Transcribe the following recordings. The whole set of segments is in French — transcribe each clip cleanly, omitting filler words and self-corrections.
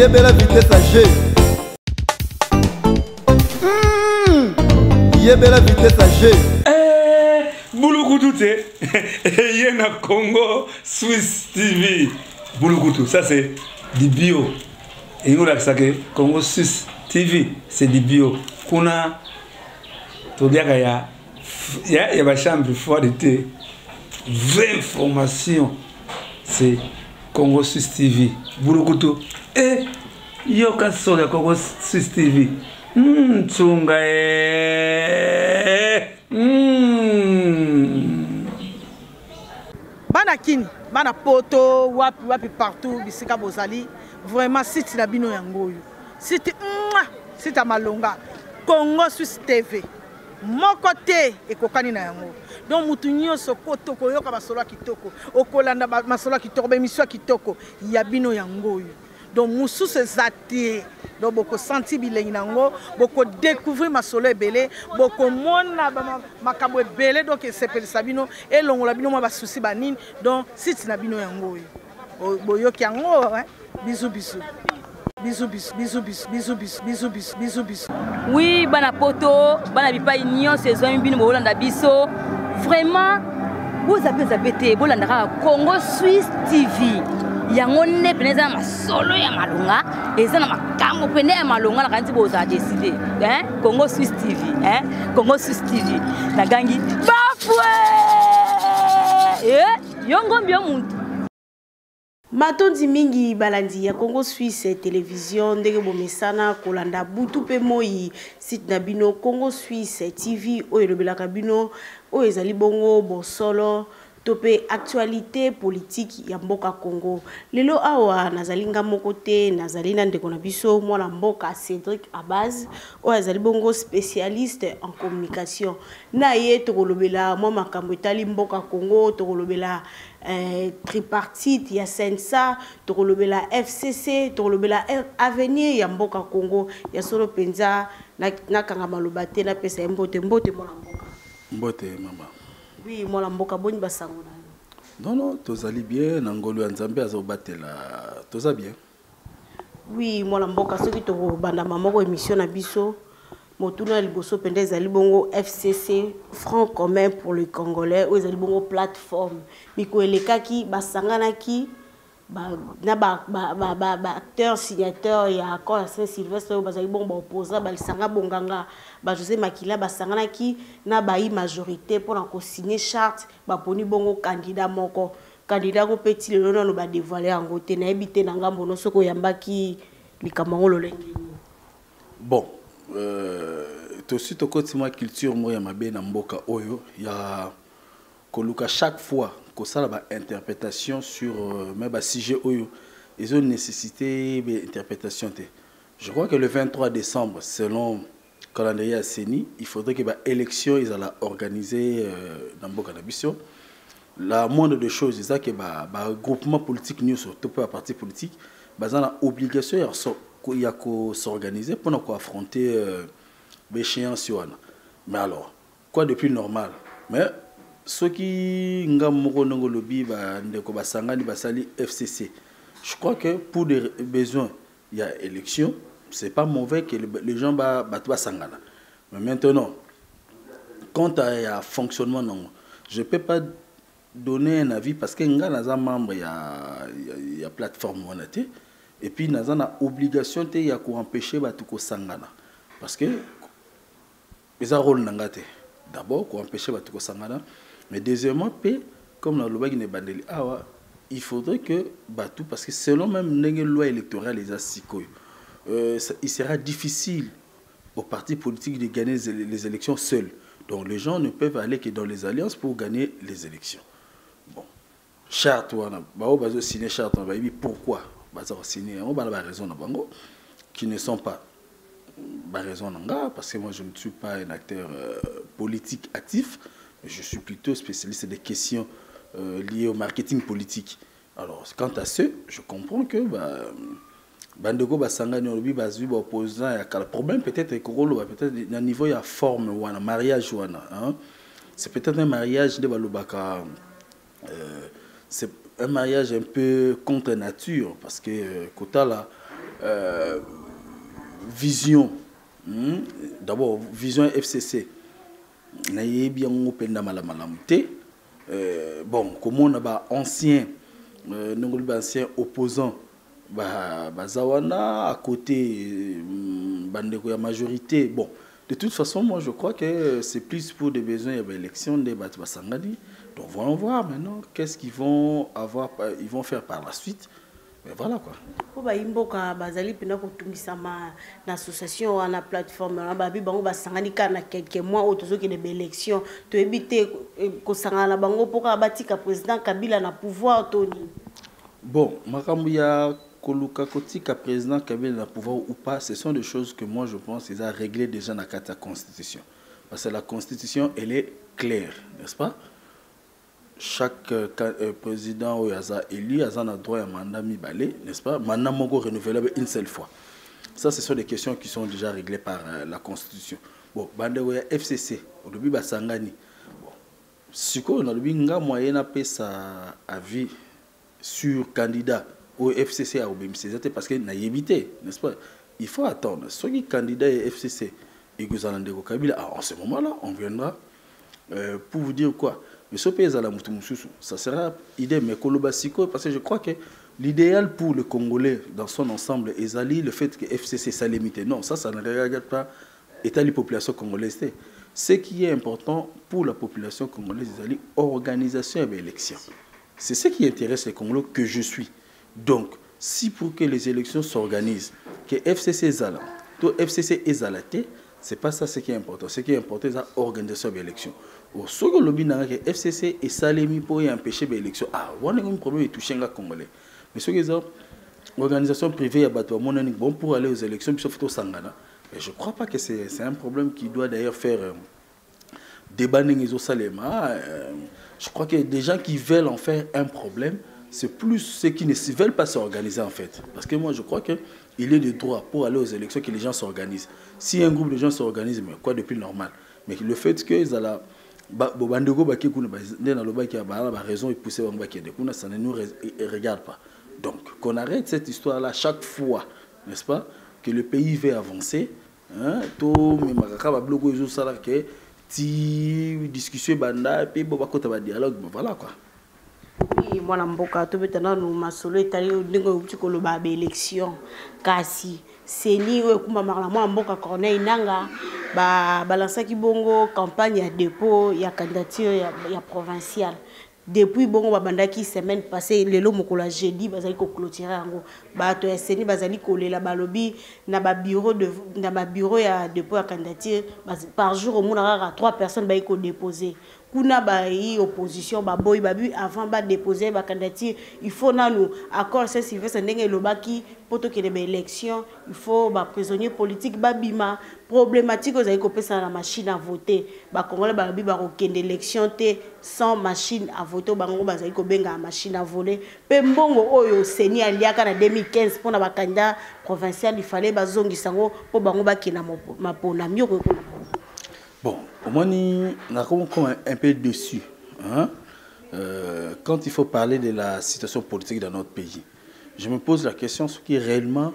Yebela vitesse à G. Yebela vitesse à G. Bouloukoudou, il y a Congo Swiss TV. Bouloukoudou, ça c'est du bio. Et nous, là, Congo Swiss TV, c'est du bio. Kuna, tu dis qu'il y a une chambre forte de vraie information. C'est Congo Swiss TV. Bouloukoudou. Et il y a un Congo Swiss TV. Tsunga. Bana kini, bana poto, wapi partout, bisika bozali, vraiment site na bino yango. Site site malonga, Congo Swiss TV. Mon côté et kokani na yango. Donc mutu nyonso koto koyoka basolo kitoko, okolanda masolo kitoko, bemiswa kitoko, ya bino yango. Donc musu se zati. Donc boko senti bilengi nango, boko découvrir masolo ebele, boko mona makabo ebele donc sepeli sabino et longola bino ba souci banine. Donc site na bino yango. Boyoki yango hein. Bisous bisous. Bisous bisous bisous bisous bisous bisous bisous bisous bisous. Oui, bana poto, bana bipa union saison bino bolanda biso. Vraiment vous avez été bolanda Congo Swiss TV. Yango ne peneza masolo ya malonga eza na makambo pene ya malonga na kanti boza décider hein Congo Swiss TV hein Congo Swiss TV na gangi bafwe yongo mbio muntu Matondi mingi balandi ya Congo Suisse télévision ndenge bomesana kolanda butu pe moi site na bino Congo Suisse TV oyo lobelaka bino oyo ezali bongo bosolo topé actualité politique ya mboka Congo. Lelo awa nazalinga mokote nazalina ndeko na biso mwana mboka Cédric Abaz oyo azali bongo spécialiste en communication. Na ye tokolobela mwa makambo etali mboka Congo, tokolobela tripartite ya Sensa, tokolobela FCC, tokolobela avenir ya mboka Congo ya solo penza na kanga maloba te na pesa mbote mbote mwana mboka. Mbote mama. Oui, moi la mboka boni basango na. Non, tozali bien, nangolo nzambe azobatela. Toza bien. Oui, moi la mboka soki to banda mamoko émission na biso. Motuna liboso pende ezali bongo FCC, Front commun pour le Congolais, ou ezali bongo plateforme. Miko elekaki basanganaki acteur signateur ya accord à Saint-Sylvestre bazali bon opposant balisanga bonganga ba José Makila basanganaki na bayi majorité pour en signer charte ba poni bongo candidat moko candidat ko petit le no ba dévoiler en côté na ebité na ngambo no soko yambaki likamango lolengi. Bon to suite au côté ma culture moi ya mabe na mboka oyo ya koluka chaque fois que ça la interprétation sur même sujet oyo ils ont nécessité d'interprétation. Je crois que le 23 décembre selon calendrier à Seni, il faudrait que l'élection ils allaient organiser dans Mboka Nabiso. La moindre des choses c'est ça que groupement politique nous surtout pas parti politique ils ont obligation il y a qu'à s'organiser pour nous affronter l'échéance. Mais alors quoi de plus normal? Mais ceux qui ont lobby basali FCC, je crois que pour des besoins, il y a élection. C'est pas mauvais que les gens battent sangana. Mais maintenant, quant à fonctionnement, non, je peux pas donner un avis parce que nous avons membre il y a plateforme et puis nous avons obligation de empêcher battre sangana parce que les rôle nangate d'abord pour empêcher battre sangana. Mais deuxièmement, comme dans le loi qui bandeli, il faudrait que Batou, parce que selon même la loi électorale, il sera difficile aux partis politiques de gagner les élections seuls. Donc les gens ne peuvent aller que dans les alliances pour gagner les élections. Bon, charte, on va signer charte, pourquoi on va signer, on va avoir raison qui ne sont pas raison parce que moi je ne suis pas un acteur politique actif. Je suis plutôt spécialiste des questions liées au marketing politique. Alors, quant à ce, je comprends que Bandego Basangani Olobi Bazu opposant le problème peut-être peut-être à niveau de forme ou un mariage c'est peut-être un mariage de Balobaka c'est un mariage un peu contre nature parce que Kotala vision. D'abord, vision FCC. Naye bien open na malamuté. Bon, comme on a ancien opposant, Zawana à côté, bandeko ya majorité. Bon, de toute façon, moi je crois que c'est plus pour des besoins de l'élection des Basangani. Donc voyons voir maintenant qu'est-ce qu'ils vont avoir, ils vont faire par la suite. Mais voilà quoi. Pour Imboka Bazali pena ko tungisama na association na plateforme na babi bango basangani kana quelques mois autour que des élections to éviter ko sangana bango poka batika président Kabila na pouvoir Tony. Bon, makambu ya koluka kotika président Kabila na pouvoir ou pas, ce sont des choses que moi je pense qu'ils ont réglé déjà dans la constitution. Parce que la constitution elle est claire, n'est-ce pas? Chaque président ou yaza élu a un droit à mandat mi-balé, n'est-ce pas? Mandat mongo renouvelable une seule fois. Ça, ce sont des questions qui sont déjà réglées par la Constitution. Bon, bande ou FCC, au début basangani. Bon, si on a le nga moyen à payer sa avis sur candidat au FCC à OBMCZ parce que n'a évité, n'est-ce pas? Il faut attendre. Ceux qui candidats au FCC et que vous allez en Kabila, en ce moment-là, on viendra pour vous dire quoi? Mais ce pays ça sera idée mais parce que je crois que l'idéal pour le Congolais dans son ensemble est le fait que FCC soit limité. Non, ça ne regarde pas l'état de la population congolaise. Ce qui est important pour la population congolaise, c'est l'organisation et l'élection. C'est ce qui intéresse les Congolais que je suis. Donc, si pour que les élections s'organisent, que FCC est là, tout FCC est zalaté, c'est pas ça ce qui est important. Ce qui est important, c'est l'organisation de l'élection. Au second lobby, le FCC est salé pour empêcher l'élection. Ah, on a un problème de toucher les Congolais. Mais ce qui est l'organisation privée, bon pour aller aux élections, sauf au Sangana. Je ne crois pas que c'est un problème qui doit d'ailleurs faire débat au Salema. Je crois que des gens qui veulent en faire un problème, c'est plus ceux qui ne veulent pas s'organiser en fait. Parce que moi je crois qu'il est de droit pour aller aux élections que les gens s'organisent. Si un groupe de gens s'organise, mais quoi depuis normal. Mais le fait que ça ne nous regarde pas. Donc qu'on arrête cette histoire-là chaque fois, n'est-ce pas, que le pays veut avancer. Tout discussion banda puis dialogue, voilà quoi. Moi mboka to betana no masolo etali ndingo uti koloba ba élection kasi seni we kuma makala moi mboka Corneille Nanga ba balansaki bongo campagne ya dépôt ya candidature ya provinciale. Depuis bongo babandaki semaine passée lelo mokolo jeudi bazali ko clôturer yango bato ya seni bazali kolela balobi na ba bureau ya dépôt ya candidature par jour au moins 3 personnes ba ko déposer kuna ba opposition ba boy babu avant ba déposer ba candidature il faut nanu accord c'est Sylvestre ndenge lobaki poto ke ba élection il faut ba prisonnier politique ba bima problématique aux ko pesa na machine à voter ba congolais ba lobi ba ko kende élection te sans machine à voter bango bazali ko benga machine à voler pe mbongo oyo seni aliaka na 2015 pour na ba candidat provincial il fallait ba zongi sango po bango ba kina mapona mieux ko. Bon, moi, on est un peu dessus. Hein? Quand il faut parler de la situation politique dans notre pays, je me pose la question ce qui est réellement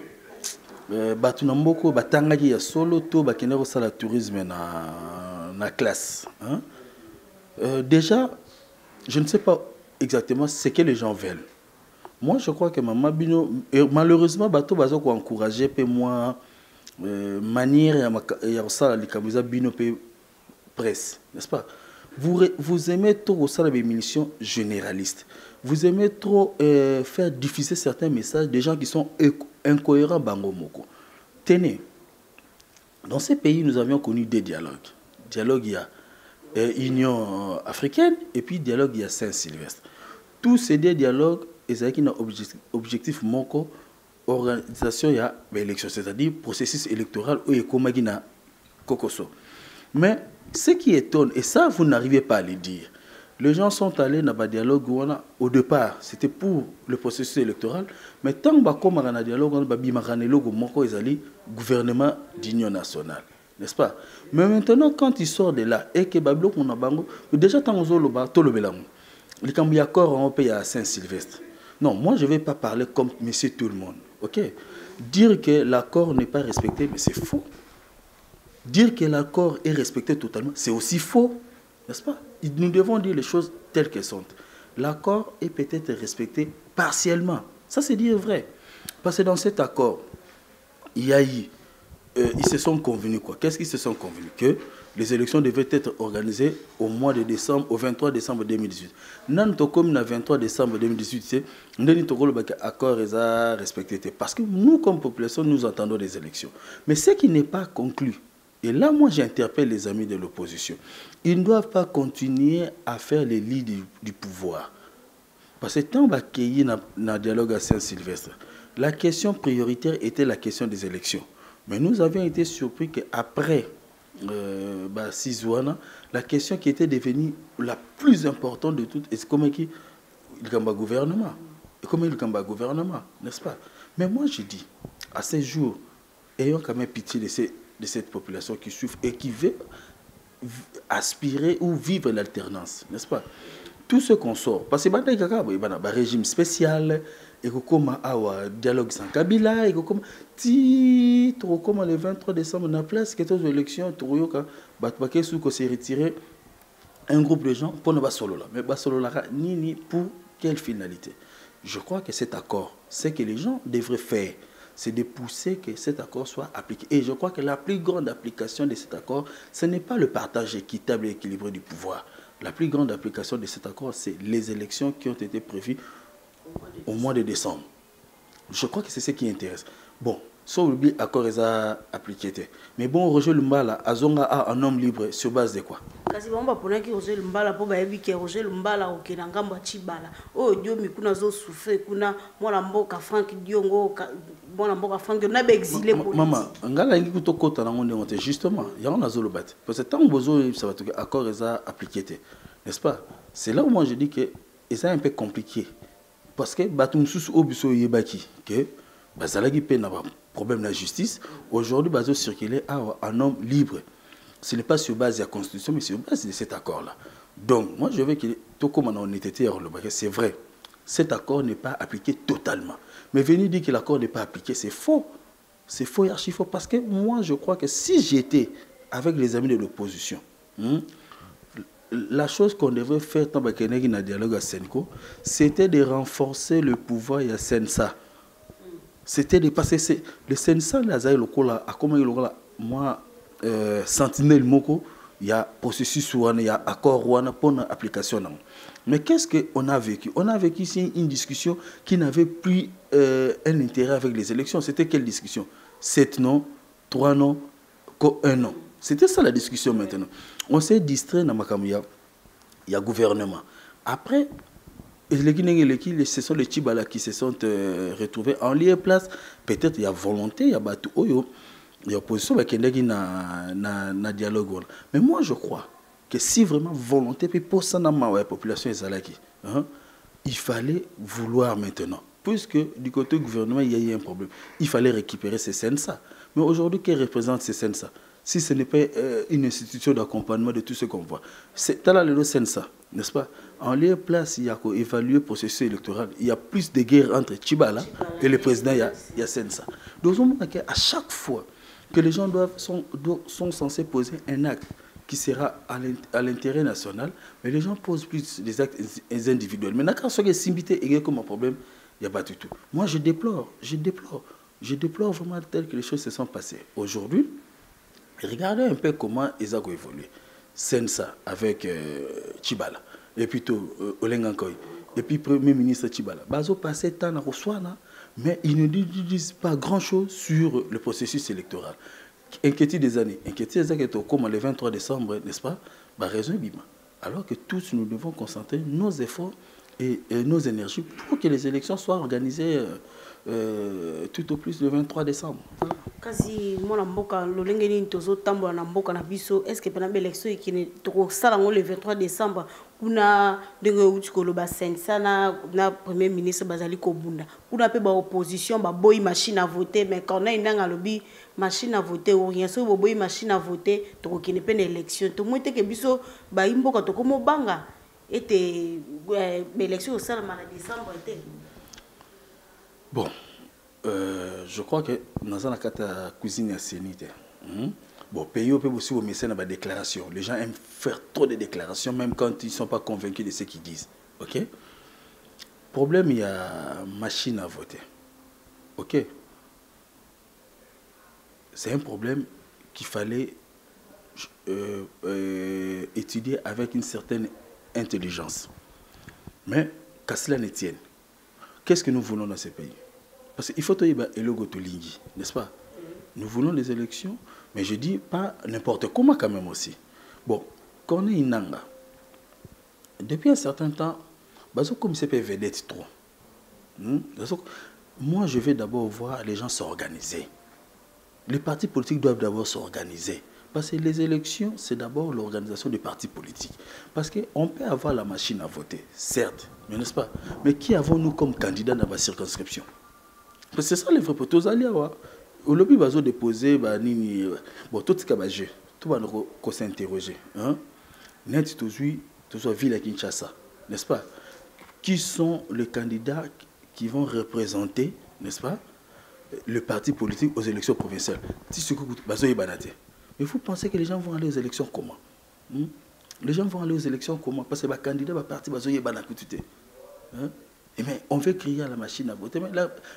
Batunamboko, Batangagi, Solo, To, Bakenero, Sala Tourisme, na classe. Hein? Déjà, je ne sais pas exactement ce que les gens veulent. Moi, je crois que Maman Bino, malheureusement, Bato Bazo ko encourager, moi, manière, il y a ça, les Kamuza Bino, presse, n'est-ce pas? Vous aimez trop ça les émissions généralistes. Vous aimez trop faire diffuser certains messages des gens qui sont incohérents bango moko. Tenez, dans ces pays, nous avions connu des dialogues. Dialogue, il y a Union africaine et puis dialogue, il y a Saint-Sylvestre. Tous ces dialogues, ils ont un objectif moko, organisation, il y a l'élection, c'est-à-dire processus électoral où il y a Kokoso. Mais ce qui étonne, et ça vous n'arrivez pas à le dire, les gens sont allés dans le dialogue au départ, c'était pour le processus électoral, mais tant que vous avez un dialogue, vous avez un gouvernement d'union nationale, n'est-ce pas? Mais maintenant, quand ils sortent de là, et que Bablo, déjà tant que vous avez un accord européen à Saint-Sylvestre, Non, moi je ne vais pas parler comme monsieur tout le monde. Ok? Dire que l'accord n'est pas respecté, mais c'est faux. Dire que l'accord est respecté totalement, c'est aussi faux. N'est-ce pas? Nous devons dire les choses telles qu'elles sont. L'accord est peut-être respecté partiellement. Ça, c'est dire vrai. Parce que dans cet accord, il y a eu, ils se sont convenus quoi? Qu'est-ce qu'ils se sont convenus? Que les élections devaient être organisées au mois de décembre, au 23 décembre 2018. Nan to comme le 23 décembre 2018, c'est l'accord est respecté. Parce que nous, comme population, nous entendons des élections. Mais ce qui n'est pas conclu, et là, moi, j'interpelle les amis de l'opposition, ils ne doivent pas continuer à faire les lits du pouvoir. Parce que tant qu'il y a un dialogue à Saint-Sylvestre, la question prioritaire était la question des élections. Mais nous avions été surpris qu'après 6 ans, la question qui était devenue la plus importante de toutes, c'est comment il y a un gouvernement. Et comment il y a un gouvernement, n'est-ce pas? Mais moi, je dis, à ces jours, ayons quand même pitié de cette population qui souffre et qui veut aspirer ou vivre l'alternance, n'est-ce pas? Tout ce qu'on sort, parce que il y a un régime spécial, et comme un dialogue sans Kabila, et comme le 23 décembre, dans la place, que les élections, s'est retiré un groupe de gens pour ne pas solo là. Mais pas solo là, ni pour quelle finalité? Je crois que cet accord, c'est que les gens devraient faire, c'est de pousser que cet accord soit appliqué. Et je crois que la plus grande application de cet accord, ce n'est pas le partage équitable et équilibré du pouvoir. La plus grande application de cet accord, c'est les élections qui ont été prévues au mois de décembre. Je crois que c'est ce qui intéresse. Bon, sur le accord est appliqué. Mais bon, Roger Lumbala, Azonga a un homme libre sur base de quoi? Kasi bamba pona ki Roger Lumbala po bayebi ke Roger Lumbala okena ngamba chibala. Oh dio mikuna zo souffre kuna mwana mboka Frank Diongo mwana mboka Frank na be exilé politique. Maman, ngala ngi kutokota na ngonde ngote justement, ya on a zo le bat. Parce que tant bozo ça va tout accord est appliqué. N'est-ce pas? C'est là où moi je dis que c'est un peu compliqué. Parce que batum sous obiso yebaki que bazalaki pe na problème de la justice, aujourd'hui bazo circuler un homme libre. Ce n'est pas sur base de la Constitution, mais sur base de cet accord-là. Donc, moi, je veux que tout comme on a été, c'est vrai, cet accord n'est pas appliqué totalement. Mais venir dire que l'accord n'est pas appliqué, c'est faux. C'est faux et archi faux. Parce que moi, je crois que si j'étais avec les amis de l'opposition, la chose qu'on devrait faire dans le dialogue à Senko, c'était de renforcer le pouvoir à Sensa. C'était de passer le Sensa, moi, Sentinelle Moko, il y a processus, il y a accord pour l'application. Mais qu'est-ce qu'on a vécu? On a vécu ici une discussion qui n'avait plus un intérêt avec les élections. C'était quelle discussion? 7 noms, 3 noms, 1 nom. C'était ça la discussion maintenant. On s'est distrait dans il y a gouvernement. Après, ce sont les Tchibala qui se sont retrouvés en lieu et place. Peut-être il y a volonté, il y a Batu Oyo. Il y a opposition qui na dialogue. Mais moi, je crois que si vraiment volonté pour ça dans la population il fallait vouloir maintenant. Puisque du côté du gouvernement, il y a eu un problème. Il fallait récupérer ces scènes-là. Mais aujourd'hui, qui représente ces scènes-là? Si ce n'est pas une institution d'accompagnement de tout ce qu'on voit. C'est là le scènes-là, n'est-ce pas? En lieu place, il y a évaluer le processus électoral. Il y a plus de guerre entre Tchibala et le président, il y a scènes-là. Donc, à chaque fois que les gens sont censés poser un acte qui sera à l'intérêt national, mais les gens posent plus des actes individuels. Mais quand on est comme un problème, il n'y a pas du tout. Moi, je déplore vraiment tel que les choses se sont passées. Aujourd'hui, regardez un peu comment ils ont évolué. Sensa avec Tchibala, et puis Olengankoy, et puis Premier ministre Tchibala. Bazo passé temps à Roswana, mais ils ne disent pas grand-chose sur le processus électoral. Inquiétude des années. Inquiétude des années, comme le 23 décembre, n'est-ce pas? Raison Bima. Alors que tous, nous devons concentrer nos efforts et nos énergies pour que les élections soient organisées tout au plus le 23 décembre. Kasi mwana mboka lolenge ni tozo tambola na mboka na biso est-ce que pendant l'élection qui ne trop ça le 23 décembre kuna ndenge uti ko loba sensa na premier ministre bazali ko bunda kuna pe ba opposition ba boy machine à voter mais quand on a une lobi machine à voter ou rien so boy machine à voter to ki ne pe élection to moite ke biso ba imboka to ko mobanga était élection au sala na décembre était. Bon, je crois que dans la cuisine à Sénite, bon, pays peut aussi au médecin dans déclaration. Les gens aiment faire trop de déclarations, même quand ils ne sont pas convaincus de ce qu'ils disent. Ok? Problème, il y a machine à voter. Ok? C'est un problème qu'il fallait étudier avec une certaine intelligence. Mais, qu'à cela ne tienne, qu'est-ce que nous voulons dans ce pays? Parce qu'il faut que n'est-ce pas? Nous voulons des élections, mais je dis pas n'importe comment quand même aussi. Bon, quand on est Inanga, depuis un certain temps, comme c'est pas vedette trop. Moi, je vais d'abord voir les gens s'organiser. Les partis politiques doivent d'abord s'organiser. Parce que les élections, c'est d'abord l'organisation des partis politiques. Parce qu'on peut avoir la machine à voter, certes, mais n'est-ce pas? Mais qui avons-nous comme candidat dans la circonscription? Parce que c'est ça les vrais potos allés avoir. Au lobby, ils vont déposer, bon, tout ce qu'il y a, tout va nous s'interroger. Net, tout soit ville à Kinshasa, n'est-ce pas? Qui sont les candidats qui vont représenter, n'est-ce pas, le parti politique aux élections provinciales? Mais vous pensez que les gens vont aller aux élections comment? Les gens vont aller aux élections comment? Parce que les candidats vont partir aux élections. Et bien, on veut créer la machine à voter.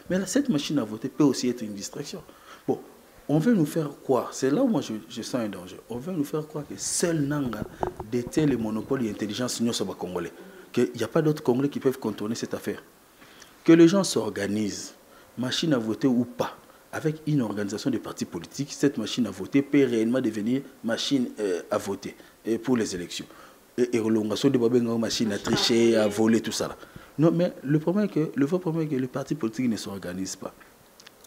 Mais cette machine à voter peut aussi être une distraction. Bon, on veut nous faire croire, c'est là où moi je sens un danger. On veut nous faire croire que seul Nanga détient le monopole de l'intelligence sur les Congolais. Qu'il n'y a pas d'autres Congolais qui peuvent contourner cette affaire. Que les gens s'organisent, machine à voter ou pas, avec une organisation des partis politiques, cette machine à voter peut réellement devenir machine à voter pour les élections. Et l'organisation de machine à tricher, à voler, tout ça. Là. Non, mais le vrai problème est que les partis politiques ne s'organisent pas.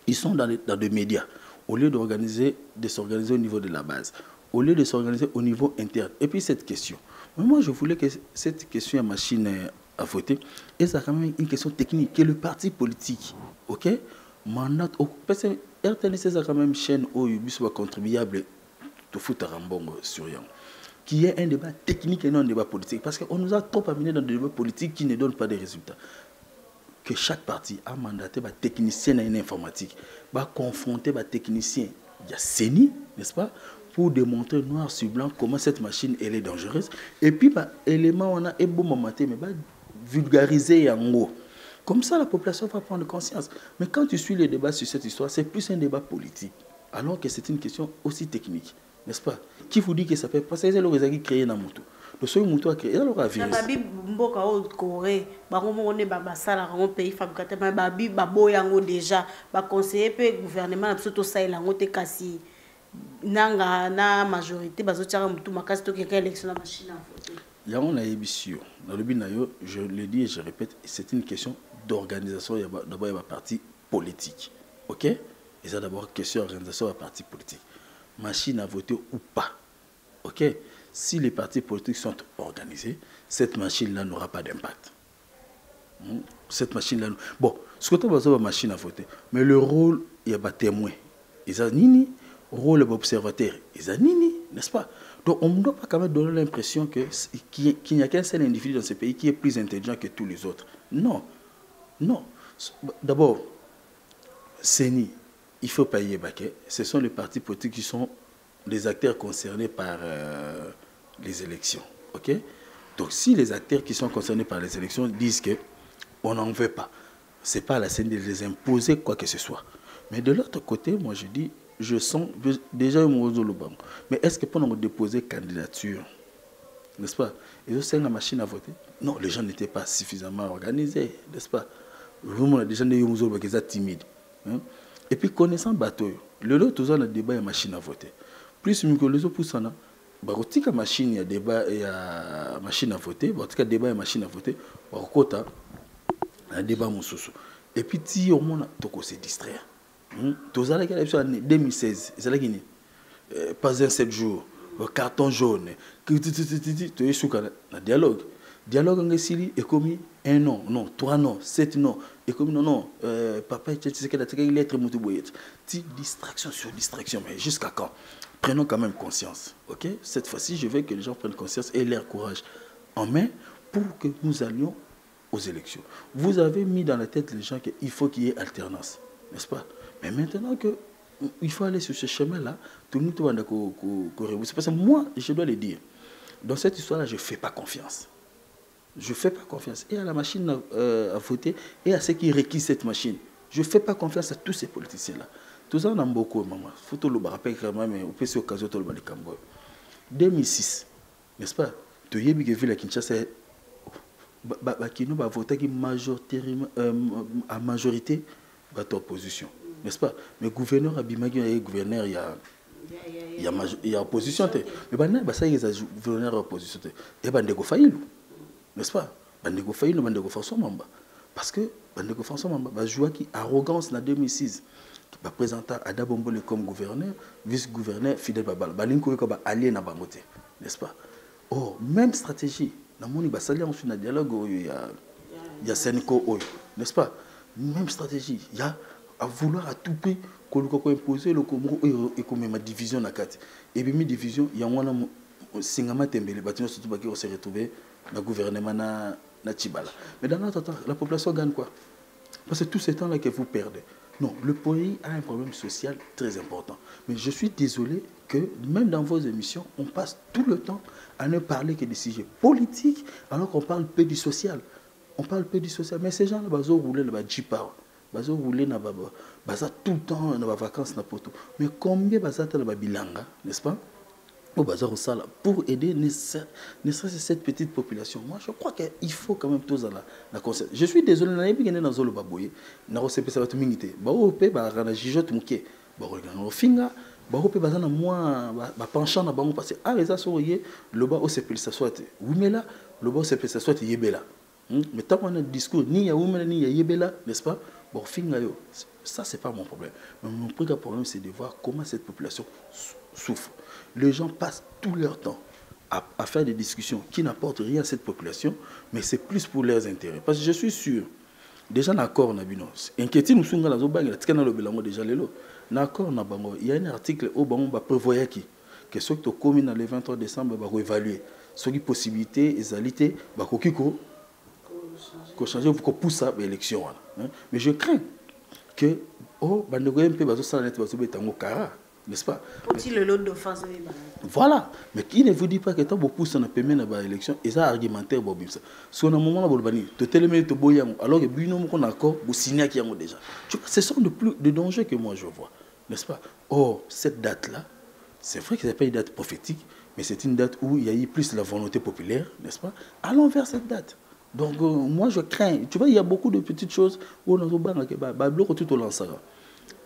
Ils sont dans des médias, au lieu de s'organiser au niveau de la base, au lieu de s'organiser au niveau interne. Et puis cette question. Moi, je voulais que cette question à machine à voter, et ça quand même une question technique, que le parti politique, ok, mandat, parce que RTNC, c'est quand même chaîne où il soit contribuable de foot à Rambongo sur Yang, qui est un débat technique et non un débat politique, parce qu'on nous a trop amené dans des débats politiques qui ne donnent pas de résultats. Que chaque parti a mandaté des techniciens en informatique, va confronter des techniciens, il y a CENI, n'est-ce pas, pour démontrer noir sur blanc comment cette machine elle est dangereuse. Et puis, élément, on a un bon moment, mais vulgariser en haut. Comme ça, la population va prendre conscience. Mais quand tu suis les débats sur cette histoire, c'est plus un débat politique, alors que c'est une question aussi technique, n'est-ce pas? Qui vous dit que ça peut passer? C'est le réseau qui crée dans moto. Le seul moto a créé, alors à virus. Babi mboka au Corée, on est babasala en pays fabricateur, mais babi babo yango déjà, ba conseiller pe gouvernement absolument ça il a ngote kasi nanga na majorité bazotiara mutu makasi to quelqu'un élection la machine à voter. Yango na yebisio. Dans le binayo, je le dis et je répète, c'est une question d'organisation d'abord il y a parti politique. OK? Et ça d'abord question d'organisation à parti politique. Machine à voter ou pas. OK? Si les partis politiques sont organisés, cette machine-là n'aura pas d'impact. Cette machine-là... Bon, ce que tu as besoin de machine à voter, mais le rôle, il y a des témoins. Ils ont nini, rôle d'observateur, ils ont nini, n'est-ce pas? Donc on ne doit pas quand même donner l'impression qu'il n'y a qu'un seul individu dans ce pays qui est plus intelligent que tous les autres. Non. Non. D'abord, CENI, il faut payer Baké. Ce sont les partis politiques qui sont les acteurs concernés par les élections. Ok? Donc si les acteurs qui sont concernés par les élections disent qu'on n'en veut pas, ce n'est pas à la CENI de les imposer quoi que ce soit. Mais de l'autre côté, moi je dis, je sens déjà un mot de l'Obama. Mais est-ce que pour nous déposer candidature, n'est-ce pas? Et c'est la machine à voter? Non, les gens n'étaient pas suffisamment organisés, n'est-ce pas? Les gens étaient timides. Et puis connaissant bateau, le lot toujours le débat est machine à voter. Plus que les autres pour ça, la machine il y a débat et machine à voter, en tout cas débat et machine à voter, par un débat moussous. Et puis si au moins toko se distraire. Tous les élections en 2016, c'est là qui pas un 7 jours, carton jaune, tu es sous le dialogue. Dialogue en Gessili est commis 1 non, non, 3 non, 7 non, et commis non, non, papa, tu sais que la lettre moutoubouyette. Distraction sur distraction, mais jusqu'à quand? Prenons quand même conscience, ok? Cette fois-ci, je veux que les gens prennent conscience et leur courage en main pour que nous allions aux élections. Vous avez mis dans la tête les gens qu'il faut qu'il y ait alternance, n'est-ce pas? Mais maintenant qu'il faut aller sur ce chemin-là, tout le monde va c'est parce que moi, je dois le dire, dans cette histoire-là, je ne fais pas confiance. Je ne fais pas confiance et à la machine à voter et à ceux qui requisent cette machine. Je ne fais pas confiance à tous ces politiciens-là. Tout ça, on a beaucoup, maman. Il faut le rappeler quand même, mais on peut se occasion de le 2006, n'est-ce pas? Tu as vu que la Kinshasa qui va voter à majorité de l'opposition, n'est-ce pas? Mais le gouverneur Abimagi est gouverneur, il y a opposition. Mais maintenant, il y a gouverneur d'opposition. Et il y a failli, n'est-ce pas? Il y a failli, il y a François Mamba. Parce que François Mamba va jouer qui arrogance en 2006. Qui va présenter Ada Bombole comme gouverneur, vice-gouverneur, Fidel Babal. Balinko va allier na bangote, n'est-ce pas? Oh, même stratégie. Dans mon il y a dialogue, il y a Sénico, n'est-ce pas? Même stratégie. Il y a à vouloir à tout prix qu'on imposer le Congo et qu'on met ma division na carte. Et puis mi division, il y a un Singama Tembele, bâtiment surtout qui on s'est retrouvé dans le gouvernement na Tchibala. Mais dans notre temps, la population gagne quoi? Parce que tout ce temps-là que vous perdez. Non, le pays a un problème social très important. Mais je suis désolé que même dans vos émissions, on passe tout le temps à ne parler que des sujets politiques, alors qu'on parle peu du social. On parle peu du social. Mais ces gens-là, ils ont roulé le Jeepar. Ils ont roulé tout le temps dans les vacances. Mais combien ils ont dans bilanga, n'est-ce pas? Pour aider ne serait-ce cette petite population. Moi, je crois qu'il faut quand même tous dans la conscience. Je suis désolé, je n'ai pas dans le baboye. Je n'ai pas fait mingité. Je n'ai pas fait finga. Je n'ai pas fait penchant parce que ah les assoyés le bas au CPL ça soit oui mais là le bas au CPL ça soit yebela. Mais tant qu'on a un discours ni ya women ni ya yebela, n'est-ce pas? Bon finga yo. Ça c'est pas mon problème. Mais mon premier problème c'est de voir comment cette population souffre. Les gens passent tout leur temps à faire des discussions qui n'apportent rien à cette population, mais c'est plus pour leurs intérêts. Parce que je suis sûr, déjà d'accord Nabinos, inquiétude nous sommes dans la zone déjà les lots. D'accord il y a un article au Bango va prévoir que ceux qui ont commis dans le 23 décembre va évaluer ceux qui possibilités et alité va changer pour pousser l'élection. Mais je crains que n'est-ce pas? Voilà. Mais qui ne vous dit pas que tant beaucoup ça n'a pas mené à l'élection et ça argumentaire bobim ça. Si on a un moment là bolbani, te télémé te boyang alors que bino mon accord vous signer qui ont déjà. Ce sont de dangers que moi je vois, n'est-ce pas? Or cette date là, c'est vrai que c'est pas une date prophétique, mais c'est une date où il y a eu plus la volonté populaire, n'est-ce pas? Allons vers cette date. Donc moi je crains, tu vois il y a beaucoup de petites choses où on a ba bloc tout au lancera.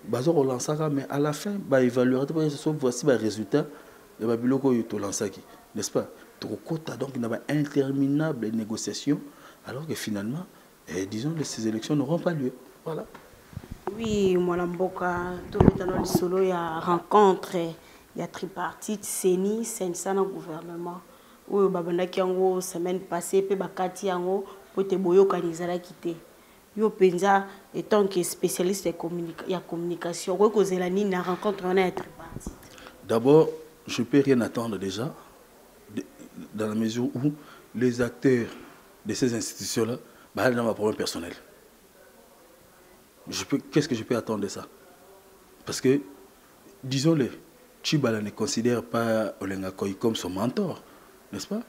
Bazor lancera mais à la fin ba évaluera voici le résultat de ba bloc au lancera qui, n'est-ce pas? Donc il y a interminable négociations alors que finalement disons que ces élections n'auront pas lieu. Voilà. Oui, moi Mboka, tout le temps solo il y a rencontre, il y a tripartite, CENI, SENSA dans le gouvernement. Oui, babandaki yango semaine passée pe bakati yango pour te boyo kanizala quitté. Yo penza étant que spécialiste de communication, quoi que zelani na rencontre on a tripartite. D'abord, je peux rien attendre déjà dans la mesure où les acteurs de ces institutions-là bah dans ma problème personnel. Qu'est-ce que je peux attendre de ça? Parce que, disons-le, Tchibala ne considère pas Olenga Koy comme son mentor, n'est-ce pas?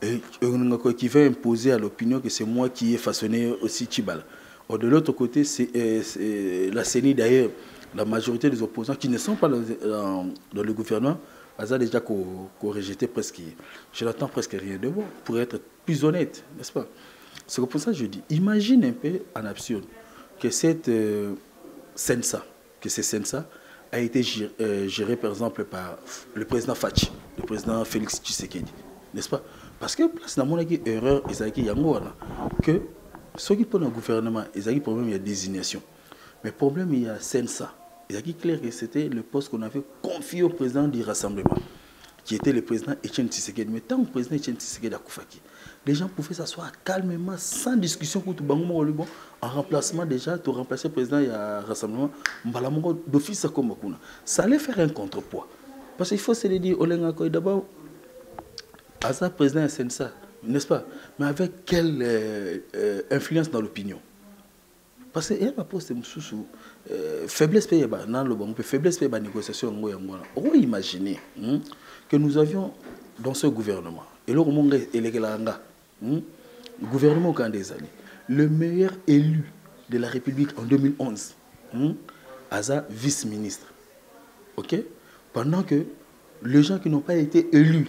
Et Olenga Koy qui veut imposer à l'opinion que c'est moi qui ai façonné aussi Tchibala. Or, de l'autre côté, c'est la CENI d'ailleurs, la majorité des opposants qui ne sont pas dans le gouvernement, a déjà rejeté presque, je n'attends presque rien de bon, pour être plus honnête, n'est-ce pas? C'est pour ça que je dis, imagine un peu en absurde que cette SENSA, a été gérée par exemple par le président Fachi, le président Félix Tshisekedi, n'est-ce pas? Parce que place dans mon erreur, il y a que ceux qui prennent le gouvernement, il y a problème, il y a désignation. Mais le problème, il y a SENSA. Il y a clair que c'était le poste qu'on avait confié au président du Rassemblement, qui était le président Etienne Tshisekedi. Mais tant que le président Etienne Tshisekedi a Koufaki, les gens pouvaient s'asseoir calmement, sans discussion, en remplacement déjà, pour remplacer le président du Rassemblement, d'office comme Makuna. Ça allait faire un contrepoids. Parce qu'il faut se le dire, Olenga Koy, d'abord, à ça, président SNSA, n'est-ce pas? Mais avec quelle influence dans l'opinion? Parce qu'il y a un poste sous faiblesse paye dans le bon, faiblesse paye négociation. On va imaginer que nous avions dans ce gouvernement, et le gouvernement au des années, le meilleur élu de la République en 2011, Aza vice-ministre. Ok? Pendant que les gens qui n'ont pas été élus,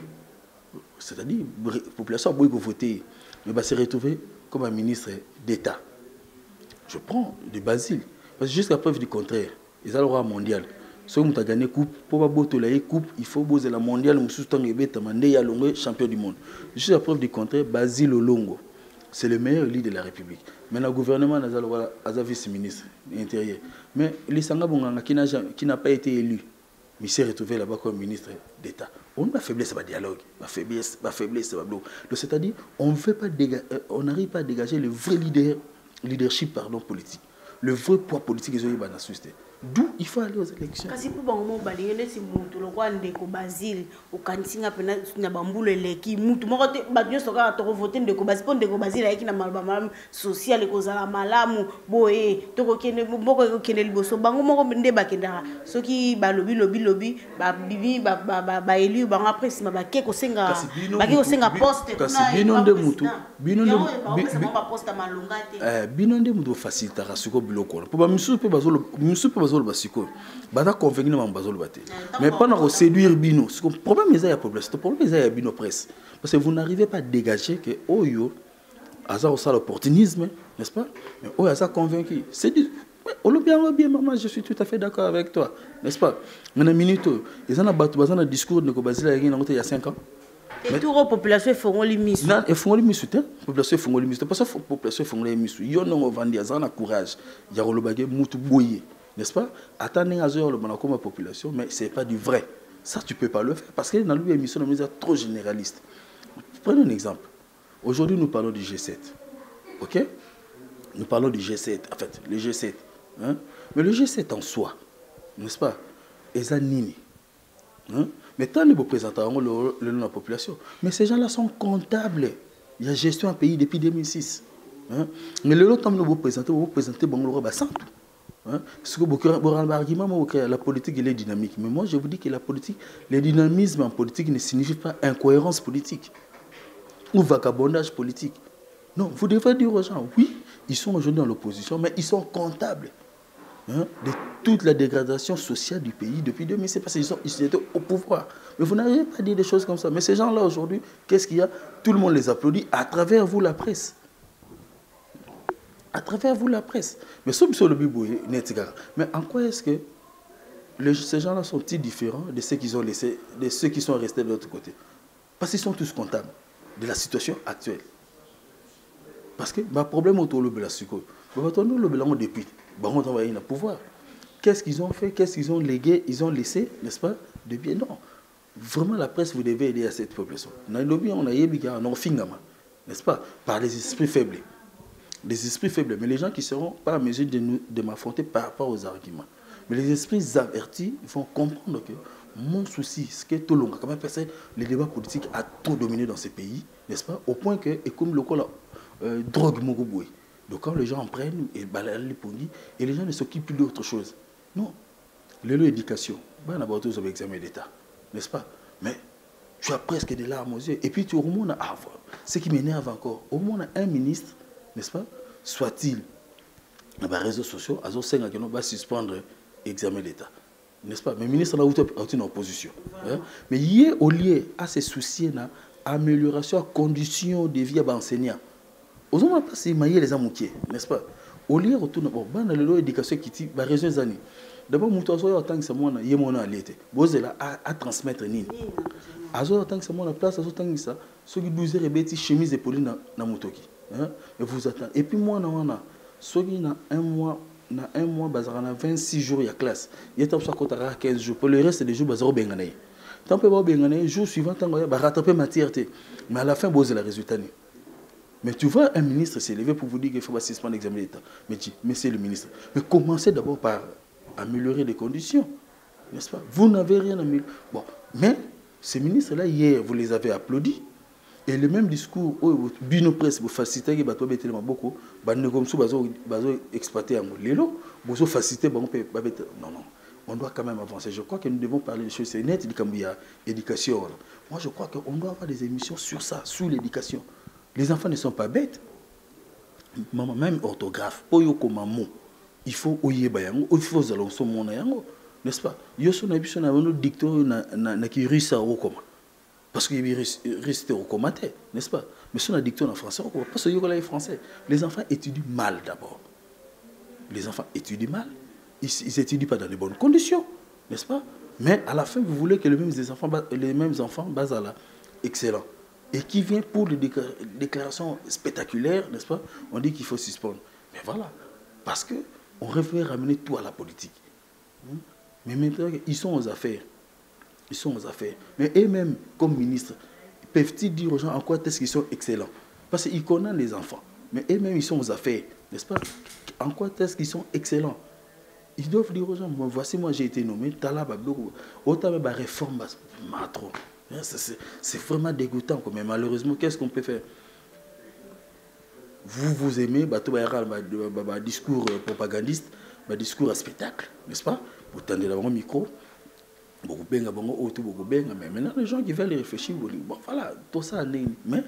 c'est-à-dire la population a voté, mais se retrouver comme un ministre d'État. Je prends de Basile, parce que jusqu'à preuve du contraire, ils ont le roi mondial. Si on a gagné coupe, pour pas la coupe, il faut poser la mondiale, champion du monde. Jusqu'à preuve du contraire, Basile Olongo, c'est le meilleur élu de la République. Maintenant, le gouvernement a un vice-ministre intérieur. Mais les Sangabonganga qui n'a pas été élu, mais s'est retrouvé là-bas comme ministre d'État. On a faiblesse à dialogue, ma faiblesse à bloc. C'est-à-dire, on n'arrive pas à dégager le vrai leadership politique, le vrai poids politique qu'ils ont eu dans la société. D'où il faut aller aux élections. Kasi pour bango balingene si mutu lokwa ndeko Basile au kantinga pena na bambulu eleki mutu moko te batunyo soka to voter ndeko Basile pour ndeko Basile ayiki na malba social ekozala malamu boye to kende moko ko kende liboso bango moko nde bakenda soki lobi ba bibi ba élu bango après sima ba ke ko senga poste kasi bino nde mutu bino nde mutu faciliter rasiko biloko pour ba misu pe bazolo bata convaincre na bazolo baté mais pendant séduire bino ce problème est la population le problème est la bino presse parce que vous n'arrivez pas à dégager que oyo azar ça l'opportunisme n'est-ce pas mais oyo azar convaincu c'est dit bien maman je suis tout à fait d'accord avec toi n'est-ce pas maintenant minute ils en a battu bazana discours de ko Basile il y a 5 ans et toute la population font l'imisu non et font l'imisu population font l'imisu parce que population font l'imisu yo non vendre azana courage ya rolobage mutu boyer n'est-ce pas? Attendez à zéro la population, mais ce n'est pas du vrai. Ça, tu ne peux pas le faire parce que dans l'émission, on est trop généraliste. Prenons un exemple. Aujourd'hui, nous parlons du G7. Ok? Nous parlons du G7, en fait, le G7. Hein? Mais le G7 en soi, n'est-ce pas? Ils ont nini. Mais tant que nous présentons le nom de la population, mais ces gens-là sont comptables. Il y a gestion un pays depuis 2006. Hein? Mais le temps que nous vous présentez Bangalore, bah, sans tout. Parce que la politique elle est dynamique. Mais moi je vous dis que la politique, le dynamisme en politique ne signifie pas incohérence politique ou vagabondage politique. Non, vous devez dire aux gens, oui, ils sont aujourd'hui dans l'opposition, mais ils sont comptables de toute la dégradation sociale du pays depuis 2006 parce qu'ils étaient au pouvoir. Mais vous n'arrivez pas à dire des choses comme ça. Mais ces gens-là aujourd'hui, qu'est-ce qu'il y a? Tout le monde les applaudit à travers vous la presse. À travers vous la presse. Mais mais en quoi est-ce que ces gens-là sont-ils différents de ceux qu'ils ont laissés, de ceux qui sont restés de l'autre côté? Parce qu'ils sont tous comptables de la situation actuelle. Parce que le problème autour de la sucre, depuis, on va y pouvoir. Qu'est-ce qu'ils ont fait? Qu'est-ce qu'ils ont légué? Ils ont laissé, n'est-ce pas, de bien? Non. Vraiment, la presse, vous devez aider à cette population. On a n'est-ce pas, par les esprits faibles. Des esprits faibles, mais les gens qui ne seront pas en mesure de m'affronter par rapport aux arguments. Mais les esprits avertis vont comprendre que mon souci, c'est que tout le monde, les débats politiques a trop dominé dans ces pays, n'est-ce pas, au point que, et comme le drogue Mogoboui. Donc quand les gens en prennent et balayent les pondis, et les gens ne s'occupent plus d'autre chose. Non. L'éducation, on a besoin d'un examen d'État, n'est-ce pas? Mais tu as presque des larmes aux yeux. Et puis tu au moins ce qui m'énerve encore, au moins un ministre, n'est-ce pas? Soit-il dans les réseaux sociaux, à va suspendre l'examen d'État. N'est-ce pas? Mais le ministre est en opposition. Hein? Mais il est au lieu à se soucier de l'amélioration des conditions de vie des enseignants. Aux hommes, c'est les amoutiers, n'est-ce pas? Au lieu de retourner, bon, dans l'éducation qui dit, bah, raison des années. D'abord, mon toit, autant que c'est moi, il y a mon allié. Vous êtes là à transmettre nini. Autant que c'est moi, la place, autant que ça, ceux qui 12 heures et chemise et police dans motoki. Et vous attendez. Et puis moi, ceux qui ont un mois, on a 26 jours, il y a classe. Il y a 15 jours. Pour le reste des jours, il y a bengané. Tant que vous bengané, jour suivant, il va rattraper matière. Mais à la fin, vous avez le résultat. Mais tu vois un ministre s'est levé pour vous dire qu'il faut suspendre l'examen d'État. Mais monsieur le ministre, mais commencez d'abord par améliorer les conditions. N'est-ce pas? Vous n'avez rien amélioré. Bon, mais ces ministres-là, hier, vous les avez applaudis. Et le même discours, bino presse, pour faciliter que bateau bête beaucoup, bande comme ça, bateau exploiter en l'élo, pour faciliter, non, non. On doit quand même avancer. Je crois que nous devons parler des choses. C'est net, il y a éducation. Moi, je crois qu'on doit avoir des émissions sur ça, sur l'éducation. Les enfants ne sont pas bêtes. Maman, même orthographe, il faut ouiller bayango, il faut zalon son mon yango, n'est-ce pas? Yo son habition na no dicto na ki risa au comment. Parce qu'il y a resté au commentaire, n'est-ce pas? Mais si on a dicté en français, parce que les français, les enfants étudient mal d'abord. Les enfants étudient mal. Ils n'étudient pas dans les bonnes conditions, n'est-ce pas? Mais à la fin, vous voulez que les mêmes enfants basent à là, excellent. Et qui vient pour les déclarations spectaculaires, n'est-ce pas? On dit qu'il faut suspendre. Mais voilà, parce qu'on veut ramener tout à la politique. Mais maintenant, ils sont aux affaires. Ils sont aux affaires. Mais eux-mêmes, comme ministres, peuvent-ils dire aux gens en quoi est-ce qu'ils sont excellents? Parce qu'ils connaissent les enfants. Mais eux-mêmes, ils sont aux affaires, n'est-ce pas? En quoi est-ce qu'ils sont excellents? Ils doivent dire aux gens, voici, moi j'ai été nommé, autant de réforme, c'est vraiment dégoûtant. Mais malheureusement, qu'est-ce qu'on peut faire? Vous aimez discours propagandiste, discours à spectacle, n'est-ce pas? Vous tendez dans mon micro, mais maintenant les gens qui veulent réfléchir, bon, voilà, tout ça, mais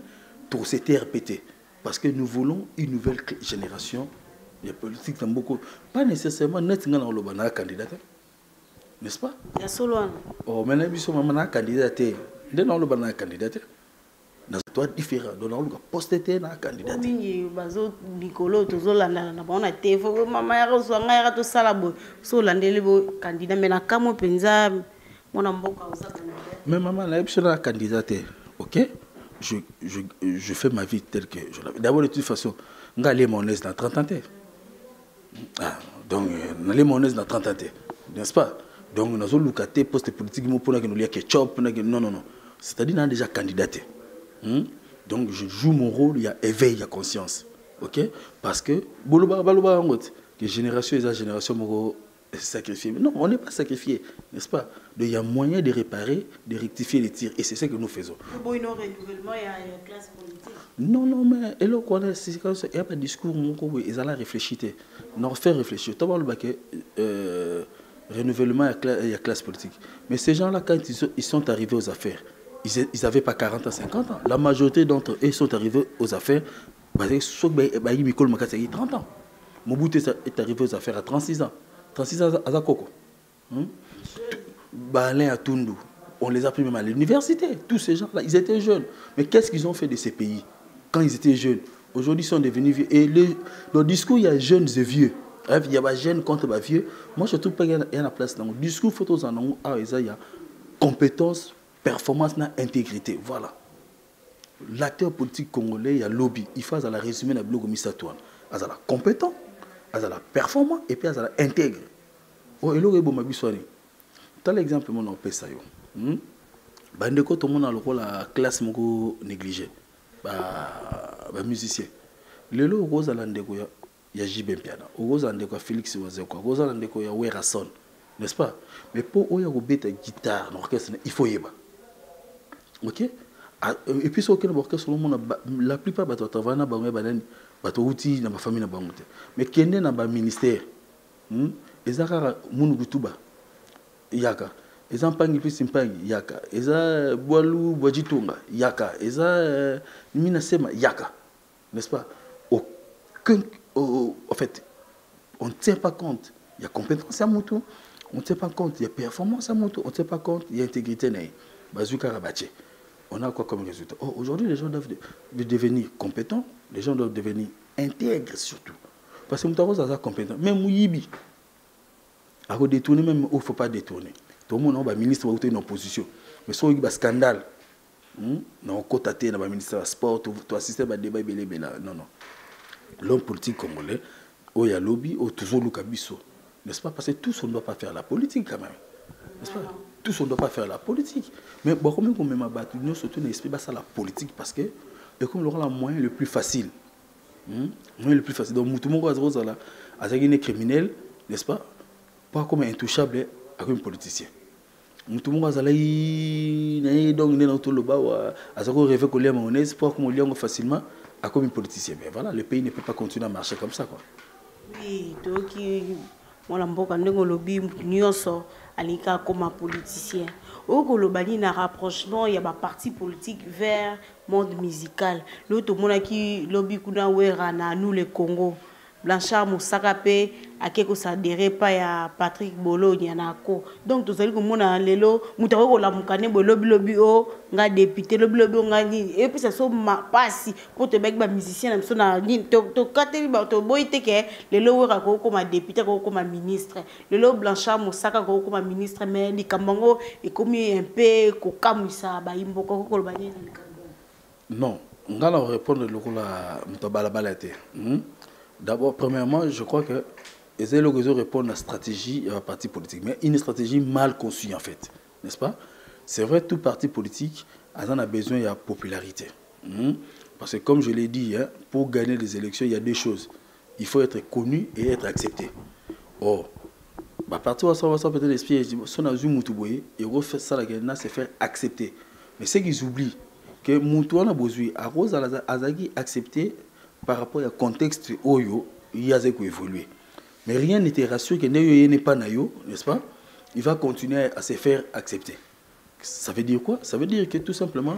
tout s'était répété. Parce que nous voulons une nouvelle génération. Les politiques sont beaucoup. Pas nécessairement net dans le candidat. N'est-ce pas? Il y a solo. Oh, maintenant, ils sont un candidat. Dans le candidat. Dans toi différent. Dans le poste était un candidat. Oui, bazo Nicolo, tout ça là, on a été. Maman a reçu un air tout ça là, so landé le candidat. Mais na kamo penza, mon amboka aussi candidat. Mais maman, là, je suis un candidat. Ok? Je fais ma vie telle que je l'avais. D'abord, de toute façon, je vais aller mon aise dans 30 ans. Ah, donc, je vais aller mon aise dans 30 ans. N'est-ce pas? Donc, nous avons le poste politique pour que nous ketchup. Non, non, non. C'est-à-dire, nous avons déjà candidaté. Donc, je joue mon rôle, il y a éveil, il y a conscience. Ok? Parce que, que génération et la génération sacrifié. Non, on n'est pas sacrifié, n'est-ce pas? Donc, il y a moyen de réparer, de rectifier les tirs. Et c'est ce que nous faisons. Il y a un renouvellement, il y a une classe politique. Non, non, mais il n'y a pas de discours, ils allaient réfléchir. Non, faire réfléchir. Tu vois, le renouvellement, il y a classe politique. Mais ces gens-là, quand ils sont arrivés aux affaires, ils n'avaient pas 40 ans, 50 ans. La majorité d'entre eux sont arrivés aux affaires, parce que 30 ans. Mobutu est arrivé aux affaires à 36 ans. 36 ans à Zakoko. Balin à Tundu. On les a pris même à l'université. Tous ces gens-là, ils étaient jeunes. Mais qu'est-ce qu'ils ont fait de ces pays quand ils étaient jeunes? Aujourd'hui, ils sont devenus vieux. Et dans le discours, il y a jeunes et vieux. Il y a des jeunes contre les vieux. Moi, je ne trouve pas qu'il y a la place dans le discours. Il y a compétence, performance, intégrité. Voilà. L'acteur politique congolais, il y a lobby. Il faut la résumer dans le blog Misatouane. Il y a la compétence, il y a la performance et puis il y a la intègre. Oh, et là, il y a tu as l'exemple, mon on ça. Bandeko, tout le monde a la classe négligée. Musicien. Le lot, il y a JB Piana. Il y a Félix Wazeko. Il y a Werason. N'est-ce pas? Mais pour qu'il y ait une guitare dans l'orchestre, il faut y avoir. Ok? Et puis, la plupart des gens qui ont famille. Mais qui est dans le ministère, ils ont yaka eza mpangi pe simpangi yaka eza boalu boajitunga yaka eza mina sema yaka, n'est-ce pas? En fait, on ne tient pas compte. Il y a compétence à moto, on ne tient pas compte. Il y a performance à moto, on ne tient pas compte. Il y a intégrité naï. Bazouka rabaché. On a quoi comme résultat? Aujourd'hui, les gens doivent devenir compétents. Les gens doivent devenir intègres surtout. Parce que nous avons compétents. Même Mouyibi. À détourner, même il ne faut pas détourner. Tout le monde, le ministre va être en opposition. Mais si il y a un scandale, on côté dans le ministère du sport, tu assistes à un débat, non, non. L'homme politique congolais, il y a lobby, toujours le cabisso. N'est-ce pas? Parce que tous, on ne doit pas faire la politique quand même. N'est-ce pas? Tous, on ne doit pas faire la politique. Mais bon, comme on m'a battu, nous, surtout, on explique ça la politique parce que c'est comme le moyen le plus facile. Le moyen le plus facile. Donc, tout le monde a un criminel, n'est-ce pas? Pas comme intouchable avec un politicien. Tout le monde a dit donc il est dans tout le bas à ce qu'on rêve qu'on ait mon espoir qu'on ait facilement à comme un politicien. Mais voilà, le pays ne peut pas continuer à marcher comme ça quoi. Oui, donc moi l'amboka ndenge lobby nyonso alika comme un politicien. Au Kolobani na rapprochement il y a ba parti politique vers monde musical. L'autre monde qui lobby kuna wera na nous le Congo. Blanchard Moussaka pe akeko s'adhérer pas ya Patrick Bologne yanako. Donc tous allez comme on lelo mutako ko la mukane bo lobby o nga député lobby nga ni et puis ça so passi pour te bec ba musicien na so na ni to kateli ba to boyite ke lelo wera ko comme député ko comme ministre. Lelo Blanchard Moussaka ko comme ministre mais di kambango et comme un peu ko kamisa ba imbo ko ko bani non, on va répondre le coup la mutobala balate. D'abord, premièrement, je crois que les élèves répondent à la stratégie à un parti politique, mais une stratégie mal conçue en fait, n'est-ce pas? C'est vrai, tout parti politique a besoin de la popularité. Parce que comme je l'ai dit, pour gagner les élections, il y a deux choses. Il faut être connu et être accepté. Or, partout où ça va peut-être l'esprit, si on a vu Moutouboye, il faut faire ça, c'est faire accepter. Mais c'est qu'ils oublient que Moutouana Bozui, à Rose Azagi accepté par rapport au contexte où il y a évolué. Mais rien n'était rassuré que n'est pas naïo, n'est-ce pas? Il va continuer à se faire accepter. Ça veut dire quoi? Ça veut dire que tout simplement,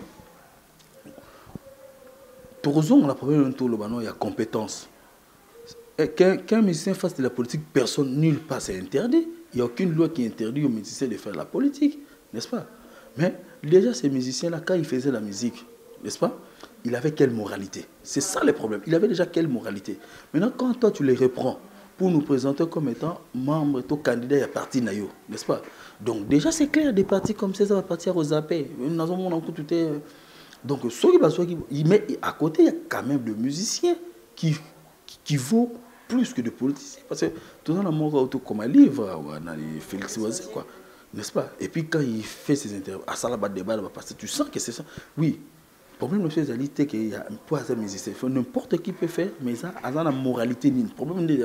Torozon, on a problème il y a compétence. Qu'un musicien fasse de la politique, personne, nulle part, c'est interdit. Il n'y a aucune loi qui interdit aux musiciens de faire la politique, n'est-ce pas? Mais déjà, ces musiciens-là, quand ils faisaient la musique, n'est-ce pas? Il avait quelle moralité? C'est ça le problème. Il avait déjà quelle moralité? Maintenant, quand toi, tu les reprends pour nous présenter comme étant membre, ton candidat à parti Nayo, n'est-ce pas? Donc, déjà, c'est clair, des partis comme ça va partir aux appels. Donc, mais à côté, il y a quand même des musiciens qui vaut plus que de politiciens. Parce que tout le monde a comme un livre, Félix Oazé, quoi. N'est-ce pas? Et puis, quand il fait ses interviews, à ça, là-bas, débat, parce que tu sens que c'est ça. Oui. Le problème, c'est qu'il y a un poids à musicien. N'importe qui peut faire, mais ça a la moralité. Le problème, c'est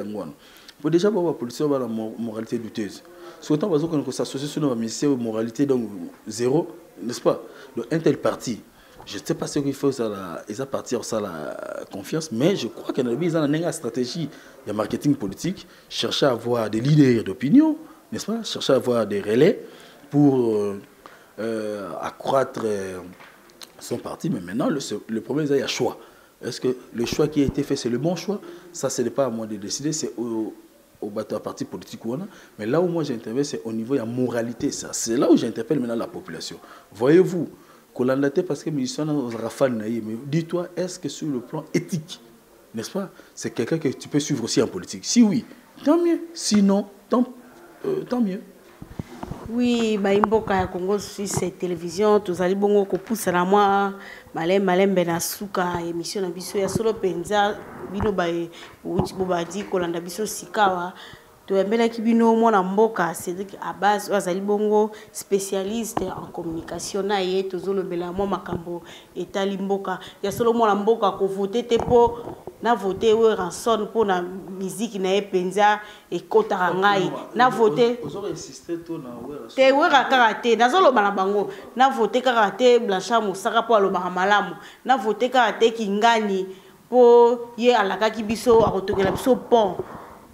que déjà, la police a la moralité douteuse. Si autant qu'on s'associe sur la musicien, moralité donc zéro, n'est-ce pas? Donc, un tel parti, je ne sais pas ce qu'il faut, ils ont parti ça la confiance, mais je crois qu'il y a une stratégie de marketing politique, chercher à avoir des leaders d'opinion, n'est-ce pas? Chercher à avoir des relais pour accroître son parti, mais maintenant le problème c'est qu'il y a choix. Est-ce que le choix qui a été fait c'est le bon choix? Ça ce n'est pas à moi de décider, c'est au parti politique où on a. Mais là où moi j'interviens c'est au niveau de la moralité. C'est là où j'interpelle maintenant la population. Voyez-vous, parce que mais dis-toi, est-ce que sur le plan éthique, n'est-ce pas, c'est quelqu'un que tu peux suivre aussi en politique? Si oui, tant mieux. Sinon, tant mieux. Oui, Baimboka ya Congo Suisse télévision, tous allez bongo ko poussa na moi, malem benasuka émission na biso ya solo penza bino ba uti bobadi ko landa biso sikawa. To embela ki bino mona mboka Cédric Abbas azali bongo spécialiste en communication na ye tozolo bela mo makambo etali mboka ya solo mona mboka ko voter te po na voter we ranson pour na musique na epenza e kota ngai na voter ozo insister to na we te we karate na zolo bana bango na voter karate Blanchard Moussaka po aloba malamu na voter karate kingani po ye alaka ki biso akotokela biso pont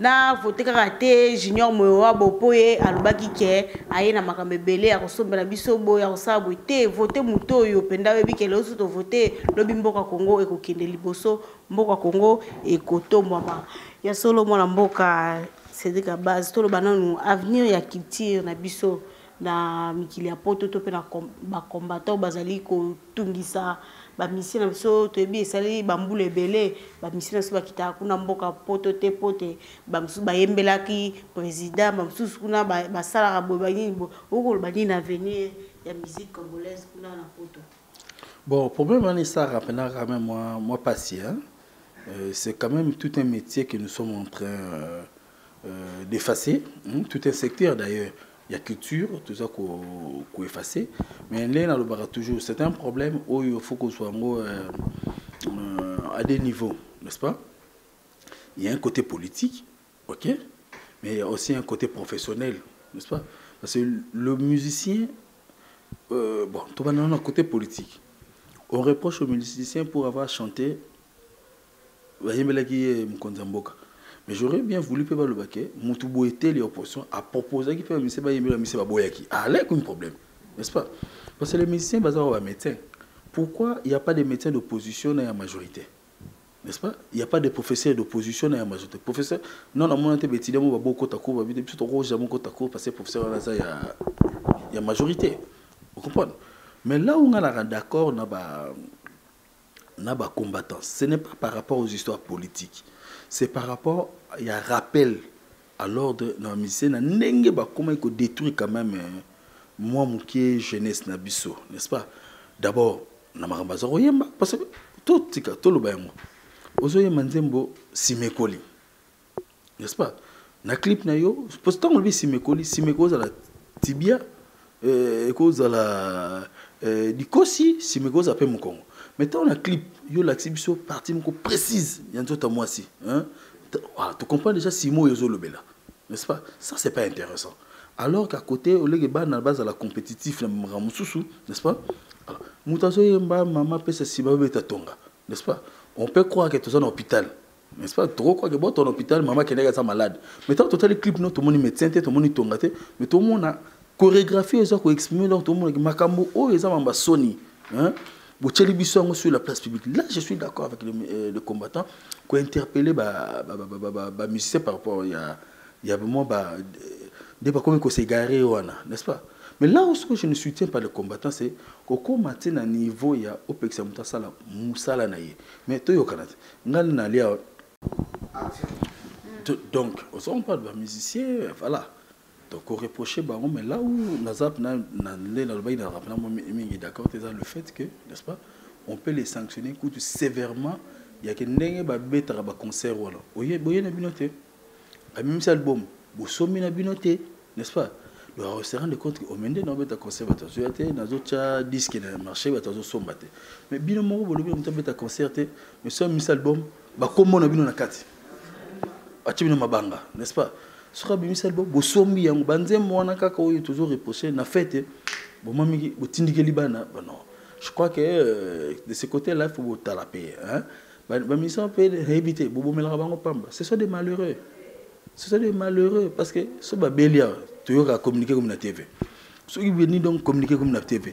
na voter karate Junior Moyowa bopoye alobaki ke aye na makambe belé ya kosombela biso boya kosala boite voter muto yo penda webi ke loso to voter lobi mboka Congo ekokende liboso mboka Congo ekotombama ya solo mwana mboka Cédric Abbas to lo bananu avenir ya culture na biso na mikili ya poto to pe na ba combattant bazali ko tungisa ba mission na biso to ebi esali bambule belé ba mission na biso bakita kuna mboka poto te pote ba musu ba yembelaki président ba musu kuna ba sala bo ba nini bo oko ba nini avenir ya musique congolaise kuna na poto. Bon, problème on est ça rapidement quand même moi patient. C'est quand même tout un métier que nous sommes en train d'effacer, tout un secteur d'ailleurs. Il y a culture, tout ça qu'on effacer. Mais là, toujours, c'est un problème où il faut qu'on soit à des niveaux, n'est-ce pas? Il y a un côté politique, ok, mais il y a aussi un côté professionnel, n'est-ce pas? Parce que le musicien, bon, tout va dans le côté politique. On reproche aux musiciens pour avoir chanté. Mais j'aurais bien voulu que le baquet, Moutoubo était l'opposition, à proposer qu'il fait monsieur Baboyaki. Allez, un problème, n'est-ce pas? Parce que les musiciens basés sur les médecins. Pourquoi il n'y a pas de médecins d'opposition dans la majorité? N'est-ce pas? Il n'y a pas de professeurs d'opposition dans la majorité. Professeur, non, on a été beaucoup de cours, parce que professeur, il y a majorité. Vous comprenez? Mais là où on a d'accord, on a combattant. Ce n'est pas par rapport aux histoires politiques. C'est par rapport à un rappel à l'ordre dans la mission. Comment il faut détruire quand même moi, mon jeunesse, n'est-ce pas? D'abord, parce que tout le monde. Ozoye manzembo simekoli. N'est-ce pas? Na clip na yo, pourtant on dit simekoli à la tibia cause à la dikosi simekoli à pe mukongo. Maintenant on a clip yo l'exhibition partie moko précise, yanzo ta moi si, hein? Tu comprends déjà simo yozo lobela. N'est-ce pas? Ça c'est pas intéressant. Alors qu'à côté au lieu de na base à la compétitif na mramususu, n'est-ce pas? Alors, mutazo yemba mama pesa siba beta tonga, n'est-ce pas? On peut croire que tu es en hôpital. N'est-ce pas? Trop croire que tu es en hôpital, maman qui est malade. Mais tant que tu as les clips, tout le monde est médecin, tout le monde est tongaté, mais tout le monde a chorégraphié, tout le monde a makambo, oh, ils ont Sony. Vous avez sur la place publique. Là, je suis d'accord avec les combattants qui ont interpellé les musiciens par rapport il y a vraiment des comme ils s'est garé, n'est-ce pas? Mais là où je ne soutiens pas les combattants, c'est qu'au matin à niveau, il y a OPEX Moussala Moussala Naye. Mais tu es au Canada. Donc, on parle de musiciens, voilà. Donc, on reproche, mais là où Nazap n'a d'accord, c'est le fait que, n'est-ce pas, on peut les sanctionner sévèrement. Il y a quelqu'un qui a un concert. Il y a un binoté. Même si album, il y a un binoté, n'est-ce pas? On se rend compte qu'on a un conservateur. Il y a un disque qui a marché, mais bien au un concert, mais si on a un album, comment on a un carte? N'est-ce pas? Si on a un album, on a toujours reproché, on a fait, je crois que de ce côté-là, il faut la payer. Ce sont des malheureux. Ce sont des malheureux parce que ce Bélia, tu as communiqué comme la TV. Ceux qui viennent donc communiquer comme la TV,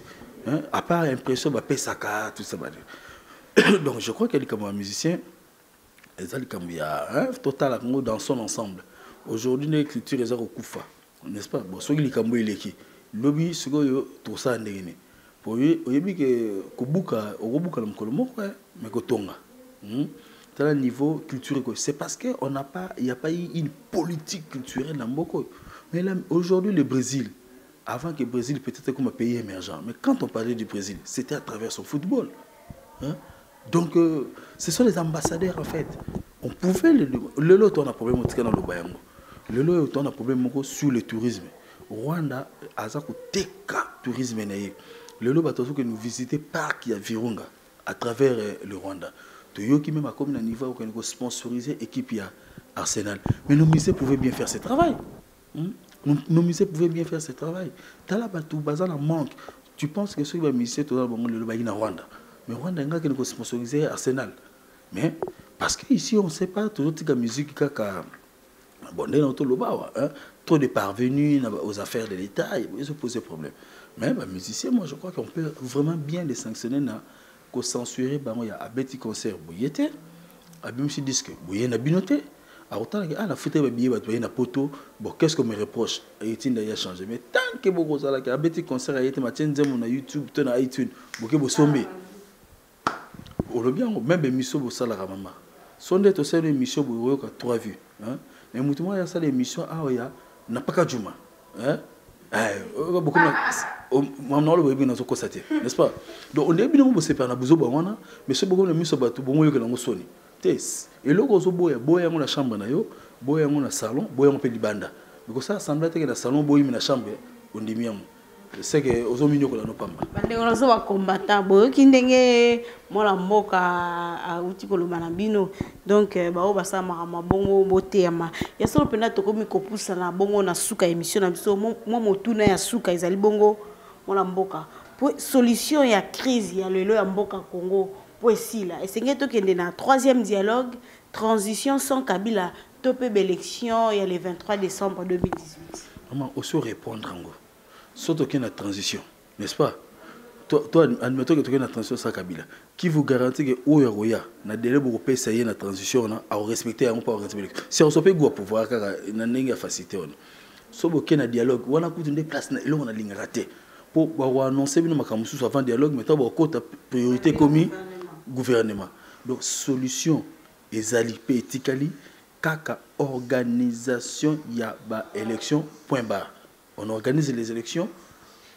à part l'impression de Pesaka, tout ça. Donc je crois qu'il y a des musiciens, il y a un total dans son ensemble. Aujourd'hui, l'écriture est au Koufa, n'est-ce pas? Bon, ceux qui sont qui lobby, ceux qui tout ça, pour eux, il y a que Kubuka, au Kubuka, mais Kotonga. Dans le niveau culturel, c'est parce qu'il n'y a pas eu une politique culturelle dans beaucoup. Mais là, aujourd'hui, le Brésil, avant que le Brésil peut-être comme un pays émergent, mais quand on parlait du Brésil, c'était à travers son football. Donc, ce sont les ambassadeurs en fait. On pouvait le lot, on a problème dans le Bayango. Le lot, on a problème sur le tourisme. Rwanda, a un tourisme. Le lot, que nous visitons parc à Virunga à travers le Rwanda. Qui même comme un niveau où on sponsorisé l'équipe Arsenal. Mais nos musées pouvaient bien faire ce travail. Nos musées pouvaient bien faire ce travail. Tout bazar manque. Tu penses que ceux qui vont musée tout le monde le bail en Rwanda. Mais Rwanda a qui sponsorisé Arsenal. Mais parce qu'ici on ne sait pas tout la musique qui bon trop de parvenus aux affaires de l'État, ils se posent problème. Mais les musiciens, moi je crois qu'on peut vraiment bien les sanctionner. Ko censurer il y a abeti concert boyete abim si disque boye na binoté a autant la fête ba billet ba na poto bon qu'est-ce qu'on me reproche et il a changé mais tant que beaucoup ça là que abeti concert a été matenzemo na YouTube to na iTunes boke bo sombe au le bien même émission bo sala ka mama sonde to c'est une émission bo ka 3 vues hein mais mutumo ya ça l'émission a ya na paka juma hein beaucoup n'est-ce pas? Donc on est bien on se perd na buzo bangona mais ce beaucoup de miso batu bongo yoka nango soni tes et loko zo boya yango na chambre na yo boya yango na salon boya yango pe libanda because ça semble être que na salon boya na chambre on dit miam c'est que aux hommes nous connaissons pas mal. Bande on a combattant boyo kindenge mola mboka a uti ko lobana bino donc ba o basa ma bongo botema ya solo pena to komi ko pusa na bongo na suka émission na biso mo motuna ya suka ezali bongo mola mboka pour solution ya crise ya lelo ya mboka Congo pour esila esenge to kende na troisième dialogue transition sans Kabila topé élection il y a le 23 décembre 2018. Maman aussi répondre en gros. Surtout qu'il y a une transition, n'est-ce pas? Toi, admettons que tu as une transition sans Kabila. Qui vous garantit que Oya, na délai pour payer ça y est une transition à respecter ou pas respecter. Si on se peut go pouvoir car na n'enga facilité on. Sauf qu'il y a un dialogue, on a coûté une place là on a ligne raté. Pour annoncer bien makamusu avant dialogue, mais toi côté priorité commis gouvernement. Donc solution ezali etikali kaka organisation ya ba élection point barre. On organise les élections,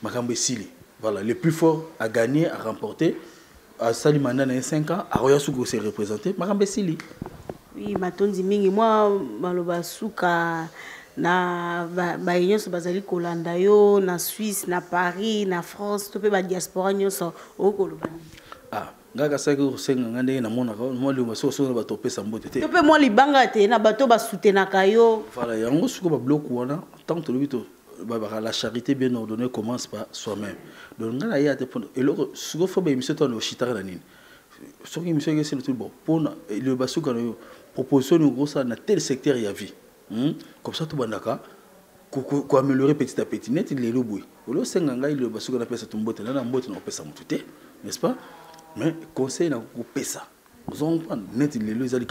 Makambe Sili. Voilà, le plus fort à gagner, à remporter. À Salimanda, dans 5 ans, à Royasuko s'est représenté, Makambe Sili. Oui, Matondi Mingi, moi, Maloba Souka, na Bayon, Bazali Kolanda, na Suisse, na Paris, na France, tout le diaspora, au Kolobani. Ah, Gaga Sago, Sengande, na Monaco, moi, le Masso, sur le bateau, Pessa Mbote. Tu peux moi, les bangate, na bateau, soutenir Kayo. Voilà, il y a un gros bloc où on a tant que le la charité bien ordonnée commence par soi-même. Donc, on a été et le second fois, monsieur, on a chitara la nine. Ce qui monsieur, c'est le tout bon. Pour le basso, quand on propose une grosse dans tel secteur, il y a vie. Comme ça, tout le monde a améliorer petit à petit. Net, il est le bruit. Au lieu de ça, le basso, on appelle ça tout botte. Là, on botte, on appelle ça tout, n'est-ce pas? Mais conseil, on a coupé ça. Vous en comprenez? Net, il est le zali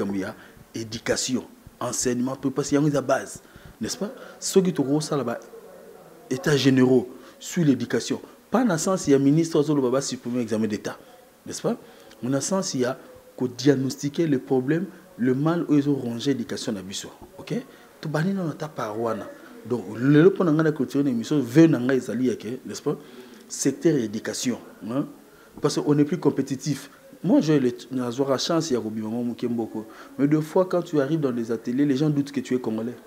éducation, enseignement, parce qu'il y a une base, n'est-ce pas? Ce qui est gros, ça là-bas. États généraux sur l'éducation. Pas dans le sens il y a ministre qui supprimer l'examen d'État. N'est-ce pas? Dans le sens il y a qu'au diagnostiquer le problème, le mal où ils ont rongé l'éducation dans l'abus. Ok? Tout le monde n'a pas donc, le point dans la culture de l'émission, n'est-ce pas? Secteur éducation. Hein? Parce qu'on est plus compétitif. Moi, j'ai la chance, il y a beaucoup. Mais deux fois, quand tu arrives dans les ateliers, les gens doutent que tu es congolais.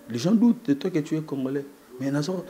Les gens doutent de toi que tu es congolais. Mais Nazo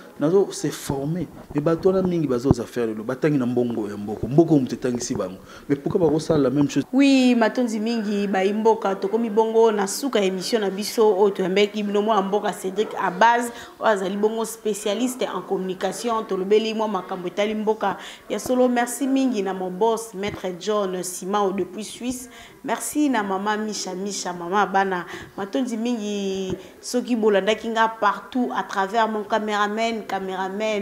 s'est formé. Mais bateau na mingi bazo za faire le batangi na mbongo ya mboko. Mboko mtetangi si bango. Mais pourquoi ba ça la même chose? Oui, Matondi mingi ba imboka to komi bongo na suka émission na biso o to mbeki bino mo mboka Cédric à base o azali bongo spécialiste en communication to lobeli mo makambo etali mboka. Ya solo merci mingi na mon boss maître John Simao depuis Suisse. Merci na maman Misha maman bana Matondi mingi soki bolanda kinga partout à travers mon caméraman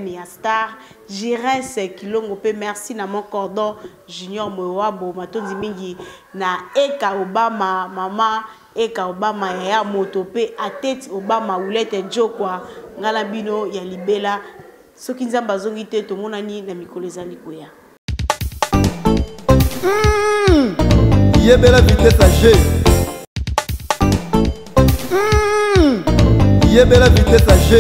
ya star Jires Kilongo pe merci na mon cordon Junior Mwabo Matondi mingi na Eka Obama mama Eka Obama ya moto pe a tête Obama Oulette Jokwa ngala bino ya libela soki nzamba zongi te to monani na mikolo ezali koya. Yebela vitesse à G. Yebela vitesse à G.